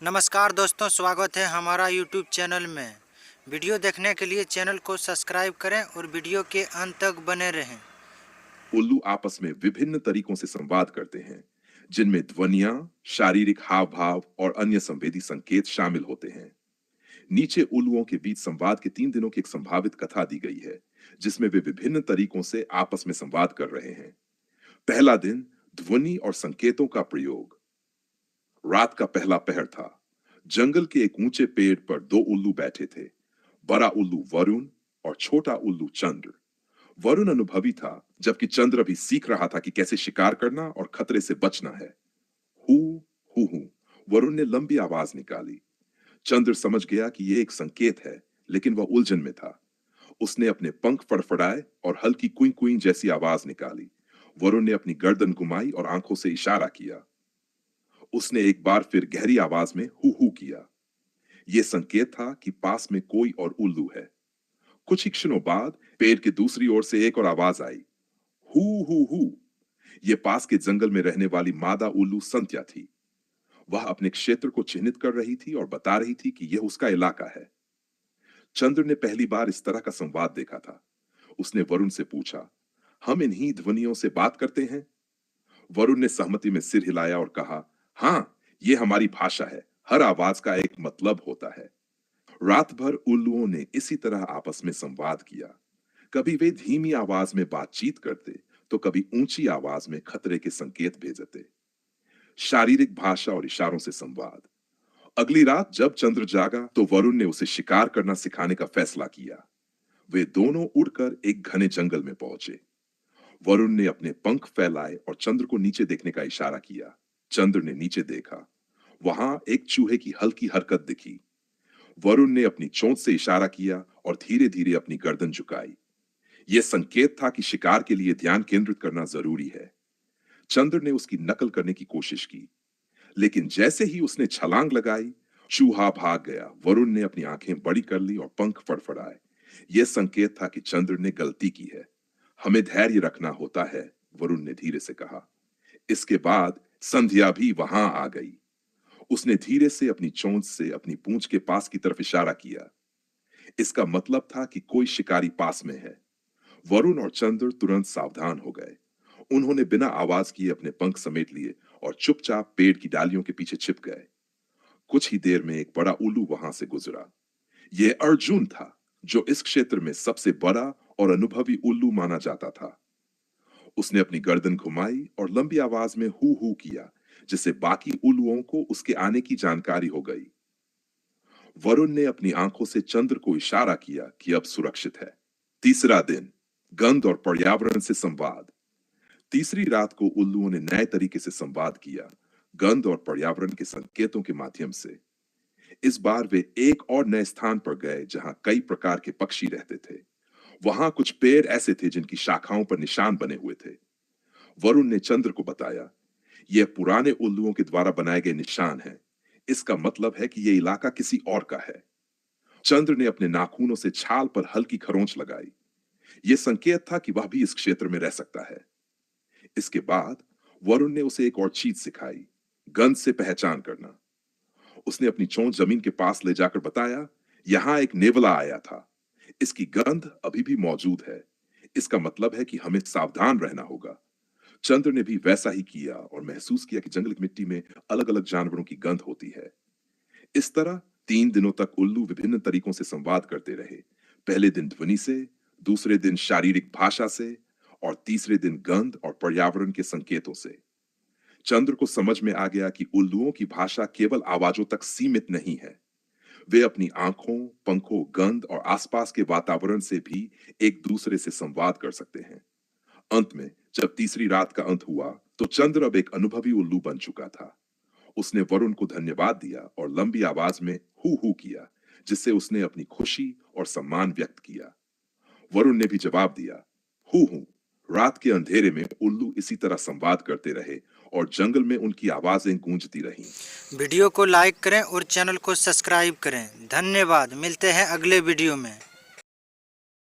नमस्कार दोस्तों, स्वागत है हमारा YouTube चैनल में। वीडियो देखने के लिए चैनल को सब्सक्राइब करें और वीडियो के अंत तक बने रहें। उल्लू आपस में विभिन्न तरीकों से संवाद करते हैं, जिनमें ध्वनियां, शारीरिक हाव भाव और अन्य संवेदी संकेत शामिल होते हैं। नीचे उल्लुओं के बीच संवाद के 3 दिनों की एक संभावित कथा दी गई है, जिसमें वे विभिन्न तरीकों से आपस में संवाद कर रहे हैं। पहला दिन, ध्वनि और संकेतों का प्रयोग। रात का पहला पहर था। जंगल के एक ऊंचे पेड़ पर 2 उल्लू बैठे थे, बड़ा उल्लू वरुण और छोटा उल्लू चंद्र। वरुण अनुभवी था, जबकि चंद्र अभी सीख रहा था कि कैसे शिकार करना और खतरे से बचना है। हु हु, वरुण ने लंबी आवाज निकाली। चंद्र समझ गया कि यह एक संकेत है, लेकिन वह उलझन में था। उसने अपने पंख फड़फड़ाए और हल्की कुई कुई जैसी आवाज निकाली। वरुण ने अपनी गर्दन घुमाई और आंखों से इशारा किया। उसने एक बार फिर गहरी आवाज में हु किया। यह संकेत था कि पास में कोई और उल्लू है। कुछ ही क्षणों बाद पेड़ की दूसरी ओर से एक और आवाज आई, हु। यह पास के जंगल में रहने वाली मादा उल्लू संत्या थी। वह अपने क्षेत्र को चिन्हित कर रही थी और बता रही थी कि यह उसका इलाका है। चंद्र ने पहली बार इस तरह का संवाद देखा था। उसने वरुण से पूछा, हम इन्हीं ध्वनियों से बात करते हैं? वरुण ने सहमति में सिर हिलाया और कहा, हाँ, यह हमारी भाषा है। हर आवाज का एक मतलब होता है। रात भर उल्लुओं ने इसी तरह आपस में संवाद किया। कभी वे धीमी आवाज में बातचीत करते, तो कभी ऊंची आवाज में खतरे के संकेत भेजते। शारीरिक भाषा और इशारों से संवाद। अगली रात जब चंद्र जागा, तो वरुण ने उसे शिकार करना सिखाने का फैसला किया। वे दोनों उड़कर एक घने जंगल में पहुंचे। वरुण ने अपने पंख फैलाए और चंद्र को नीचे देखने का इशारा किया। चंद्र ने नीचे देखा। वहां एक चूहे की हल्की हरकत दिखी। वरुण ने अपनी चोंच से इशारा किया और धीरे धीरे अपनी गर्दन झुकाई। यह संकेत था कि शिकार के लिए ध्यान केंद्रित करना जरूरी है। चंद्र ने उसकी नकल करने की कोशिश की, लेकिन जैसे ही उसने छलांग लगाई, चूहा भाग गया। वरुण ने अपनी आंखें बड़ी कर ली और पंख फड़फड़ाए। यह संकेत था कि चंद्र ने गलती की है। हमें धैर्य रखना होता है, वरुण ने धीरे से कहा। इसके बाद संध्या भी वहां आ गई। उसने धीरे से अपनी चोंच से अपनी पूंछ के पास की तरफ इशारा किया। इसका मतलब था कि कोई शिकारी पास में है। वरुण और चंद्र तुरंत सावधान हो गए। उन्होंने बिना आवाज किए अपने पंख समेट लिए और चुपचाप पेड़ की डालियों के पीछे छिप गए। कुछ ही देर में एक बड़ा उल्लू वहां से गुजरा। यह अर्जुन था, जो इस क्षेत्र में सबसे बड़ा और अनुभवी उल्लू माना जाता था। उसने अपनी गर्दन घुमाई और लंबी आवाज में हु किया, जिससे बाकी उल्लुओं को उसके आने की जानकारी हो गई। वरुण ने अपनी आंखों से चंद्र को इशारा किया कि अब सुरक्षित है। तीसरा दिन, गंध और पर्यावरण से संवाद। तीसरी रात को उल्लुओं ने नए तरीके से संवाद किया, गंध और पर्यावरण के संकेतों के माध्यम से। इस बार वे एक और नए स्थान पर गए जहां कई प्रकार के पक्षी रहते थे। वहां कुछ पेड़ ऐसे थे जिनकी शाखाओं पर निशान बने हुए थे। वरुण ने चंद्र को बताया, यह पुराने उल्लुओं के द्वारा बनाए गए निशान हैं। इसका मतलब है कि यह इलाका किसी और का है। चंद्र ने अपने नाखूनों से छाल पर हल्की खरोंच लगाई। यह संकेत था कि वह भी इस क्षेत्र में रह सकता है। इसके बाद वरुण ने उसे एक और चीज सिखाई, गंध से पहचान करना। उसने अपनी चोंच जमीन के पास ले जाकर बताया, यहां एक नेवला आया था। इसकी गंध अभी भी मौजूद है। इसका मतलब है कि हमें सावधान रहना होगा। चंद्र ने भी वैसा ही किया और महसूस किया कि जंगल की मिट्टी में अलग अलग जानवरों की गंध होती है। इस तरह 3 दिनों तक उल्लू विभिन्न तरीकों से संवाद करते रहे। पहले दिन ध्वनि से, दूसरे दिन शारीरिक भाषा से और तीसरे दिन गंध और पर्यावरण के संकेतों से। चंद्र को समझ में आ गया कि उल्लुओं की भाषा केवल आवाजों तक सीमित नहीं है। वे अपनी आंखों, पंखों, गंध और आसपास के वातावरण से भी एक दूसरे से संवाद कर सकते हैं। अंत में जब तीसरी रात का अंत हुआ, तो चंद्र अब एक अनुभवी उल्लू बन चुका था। उसने वरुण को धन्यवाद दिया और लंबी आवाज में हु किया, जिससे उसने अपनी खुशी और सम्मान व्यक्त किया। वरुण ने भी जवाब दिया, हु। रात के अंधेरे में उल्लू इसी तरह संवाद करते रहे और जंगल में उनकी आवाजें गूंजती रहीं। वीडियो को लाइक करें और चैनल को सब्सक्राइब करें। धन्यवाद। मिलते हैं अगले वीडियो में।